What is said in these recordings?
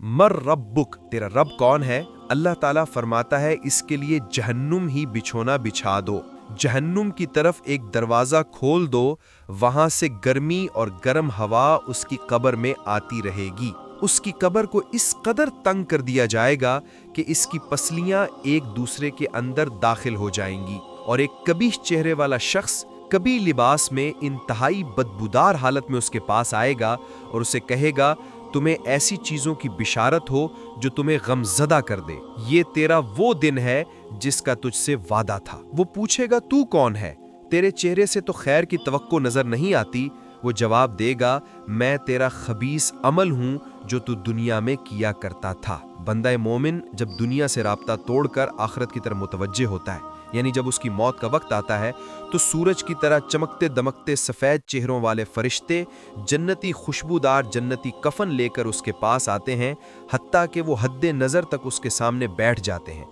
मर रब्बुक, तेरा रब कौन है? अल्लाह ताला फरमाता है इसके लिए जहन्नुम ही बिछोना बिछा दो, जहन्नुम की तरफ एक दरवाज़ा खोल दो, वहाँ से गर्मी और गर्म हवा उसकी कब्र में आती रहेगी। उसकी कब्र को इस कदर तंग कर दिया जाएगा कि इसकी पसलियाँ एक दूसरे के अंदर दाखिल हो जाएंगी और एक कबीह चेहरे वाला शख्स कभी लिबास में इंतहाई बदबूदार हालत में उसके पास आएगा और उसे कहेगा तुम्हें ऐसी चीज़ों की बिशारत हो जो तुम्हें गमज़दा कर दे, ये तेरा वो दिन है जिसका तुझसे वादा था। वो पूछेगा तू कौन है, तेरे चेहरे से तो खैर की तवक्को नज़र नहीं आती। वो जवाब देगा मैं तेरा खबीस अमल हूँ जो तू दुनिया में किया करता था। बंदा मोमिन जब दुनिया से राब्ता तोड़कर आखिरत की तरफ मुतवज्जे होता है, यानी जब उसकी मौत का वक्त आता है, तो सूरज की तरह चमकते दमकते सफ़ेद चेहरों वाले फरिश्ते जन्नती खुशबूदार जन्नती कफन लेकर उसके पास आते हैं, हत्ता कि वो हद्दे नज़र तक उसके सामने बैठ जाते हैं।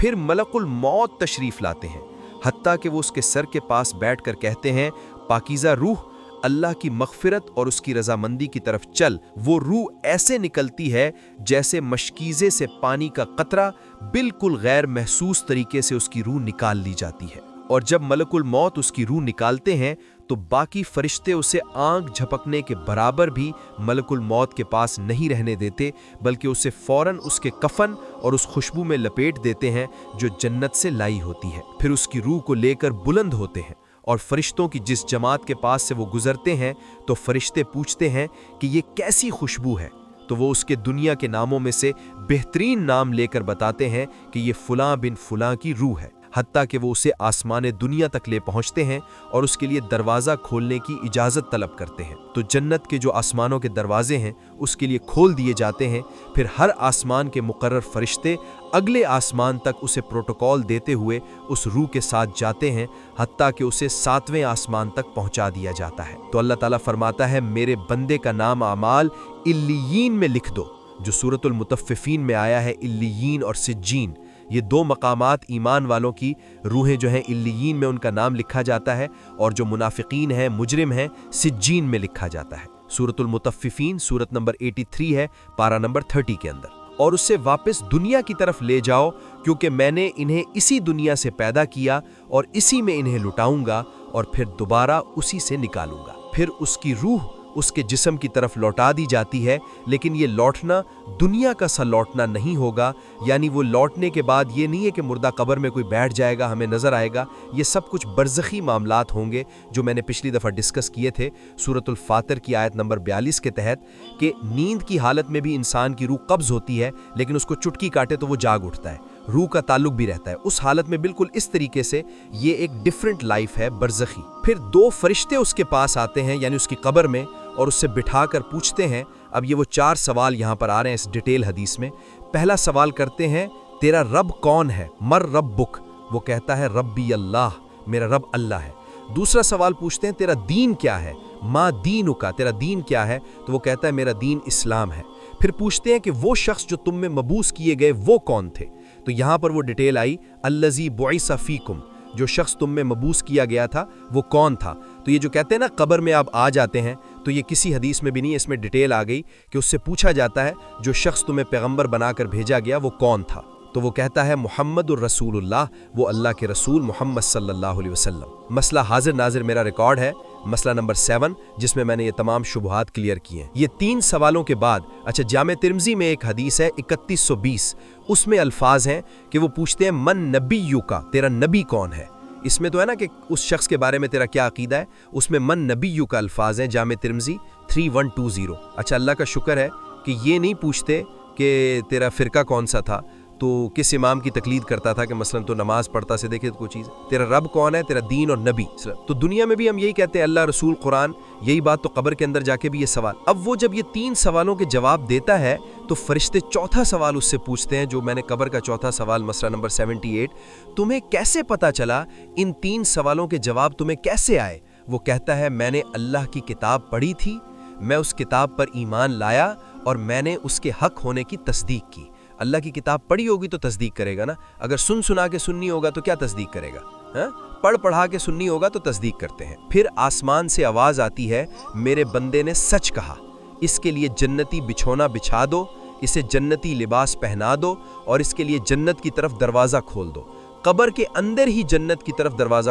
फिर मलकुल मौत तशरीफ़ लाते हैं, हत्ता कि वो उसके सर के पास बैठकर कहते हैं पाकीज़ा रूह, अल्लाह की मग़फ़िरत और उसकी रज़ामंदी की तरफ चल। वो रूह ऐसे निकलती है जैसे मशकीज़े से पानी का कतरा बिल्कुल गैर महसूस तरीके से उसकी रूह निकाल ली जाती है। और जब मलकुल मौत उसकी रूह निकालते हैं तो बाकी फरिश्ते उसे आंख झपकने के बराबर भी मलकुल मौत के पास नहीं रहने देते, बल्कि उसे फ़ौरन उसके कफन और उस खुशबू में लपेट देते हैं जो जन्नत से लाई होती है। फिर उसकी रूह को लेकर बुलंद होते हैं और फरिश्तों की जिस जमात के पास से वो गुजरते हैं तो फरिश्ते पूछते हैं कि ये कैसी खुशबू है, तो वो उसके दुनिया के नामों में से बेहतरीन नाम लेकर बताते हैं कि ये फलां बिन फलां की रूह है, हत्ता कि वो उसे आसमान दुनिया तक ले पहुंचते हैं और उसके लिए दरवाज़ा खोलने की इजाज़त तलब करते हैं। तो जन्नत के जो आसमानों के दरवाजे हैं उसके लिए खोल दिए जाते हैं। फिर हर आसमान के मुकर्रर फरिश्ते अगले आसमान तक उसे प्रोटोकॉल देते हुए उस रूह के साथ जाते हैं, हत्ता कि उसे 7वें आसमान तक पहुंचा दिया जाता है। तो अल्लाह ताला फरमाता है मेरे बंदे का नाम आमाल इल्लियीन में लिख दो, जो सूरतुल मुतफ़्फ़िफ़ीन में आया है। इल्लियीन और सिज्जीन, ये दो मकामात ईमान वालों की रूहें जो हैं इल्लियीन में उनका नाम लिखा जाता है, और जो मुनाफिकीन हैं मुजरिम हैं सिज्जीन में लिखा जाता है। सूरतुल मुतफ़्फ़िफ़ीन सूरत नंबर 83 है, पारा नंबर 30 के अंदर। और उससे वापस दुनिया की तरफ ले जाओ, क्योंकि मैंने इन्हें इसी दुनिया से पैदा किया और इसी में इन्हें लुटाऊंगा और फिर दोबारा उसी से निकालूंगा। फिर उसकी रूह उसके जिस्म की तरफ लौटा दी जाती है, लेकिन ये लौटना दुनिया का सा लौटना नहीं होगा। यानी वो लौटने के बाद ये नहीं है कि मुर्दा कब्र में कोई बैठ जाएगा हमें नज़र आएगा। ये सब कुछ बरज़खी मामलात होंगे जो मैंने पिछली दफ़ा डिस्कस किए थे सूरतुल फातिर की आयत नंबर 42 के तहत, कि नींद की हालत में भी इंसान की रूह कब्ज़ होती है, लेकिन उसको चुटकी काटे तो वो जाग उठता है, रूह का ताल्लुक भी रहता है। उस हालत में बिल्कुल इस तरीके से ये एक डिफरेंट लाइफ है, बरज़खी। फिर 2 फरिश्ते उसके पास आते हैं यानी उसकी कब्र में, और उससे बिठाकर पूछते हैं। अब ये वो 4 सवाल यहाँ पर आ रहे हैं इस डिटेल हदीस में। पहला सवाल करते हैं तेरा रब कौन है, मर रब्बुक, वो कहता है रब्बी अल्लाह, मेरा रब अल्लाह है। दूसरा सवाल पूछते हैं तेरा दीन क्या है, मा दीनुका, तेरा दीन क्या है, तो वो कहता है मेरा दीन इस्लाम है। फिर पूछते हैं कि वो शख्स जो तुम में मबूस किए गए वो कौन थे, तो यहाँ पर वो डिटेल आई अल्लज़ी बुइसा फीकुम, जो शख्स तुम में मबूस किया गया था वो कौन था। तो ये जो कहते हैं ना कब्र में आप आ जाते हैं, तो ये किसी हदीस में भी नहीं, इसमें डिटेल आ गई कि उससे पूछा जाता है जो शख्स तुम्हें पैगंबर बनाकर भेजा गया वो कौन था, तो वो कहता है मुहम्मदुर रसूलुल्लाह, वो अल्लाह के रसूल मोहम्मद सल्लल्लाहु अलैहि वसल्लम। मसला हाजिर नाजिर मेरा रिकॉर्ड है, मसला नंबर 7, जिसमें मैंने ये तमाम शुबहात क्लियर किए हैं। ये 3 सवालों के बाद अच्छा जामे तिर्मिज़ी में एक हदीस है 3120, उसमें अल्फाज हैं कि वो पूछते हैं मन नबिय्यु का, तेरा नबी कौन है। इसमें तो है ना कि उस शख्स के बारे में तेरा क्या अकीदा है, उसमें मन नबिय्यु का अल्फाज हैं जामे तिर्मिज़ी 3120। अच्छा अल्लाह का शुक्र है कि ये नहीं पूछते कि तेरा फ़िरका कौन सा था, तो किस इमाम की तकलीद करता था, कि मसलन तो नमाज पढ़ता से देखे तो कोई चीज़, तेरा रब कौन है, तेरा दीन और नबी। तो दुनिया में भी हम यही कहते हैं अल्लाह रसूल कुरान, यही बात तो कब्र के अंदर जाके भी ये सवाल। अब वो जब ये 3 सवालों के जवाब देता है तो फरिश्ते चौथा सवाल उससे पूछते हैं, जो मैंने कब्र का चौथा सवाल मसला नंबर 78, तुम्हें कैसे पता चला, इन 3 सवालों के जवाब तुम्हें कैसे आए। वो कहता है मैंने अल्लाह की किताब पढ़ी थी, मैं उस किताब पर ईमान लाया और मैंने उसके हक होने की तस्दीक की। अल्लाह की किताब पढ़ी होगी तो तस्दीक करेगा ना, अगर सुन सुना के सुननी होगा तो क्या तस्दीक करेगा, पढ़ पढ़ा के सुननी होगा तो तस्दीक करते हैं। फिर आसमान से आवाज़ आती है मेरे बंदे ने सच कहा, इसके लिए जन्नती बिछोना बिछा दो, اسے جنتی لباس پہنا دو اور اس کے لیے جنت کی طرف دروازہ کھول دو۔ قبر کے اندر ہی جنت کی طرف دروازہ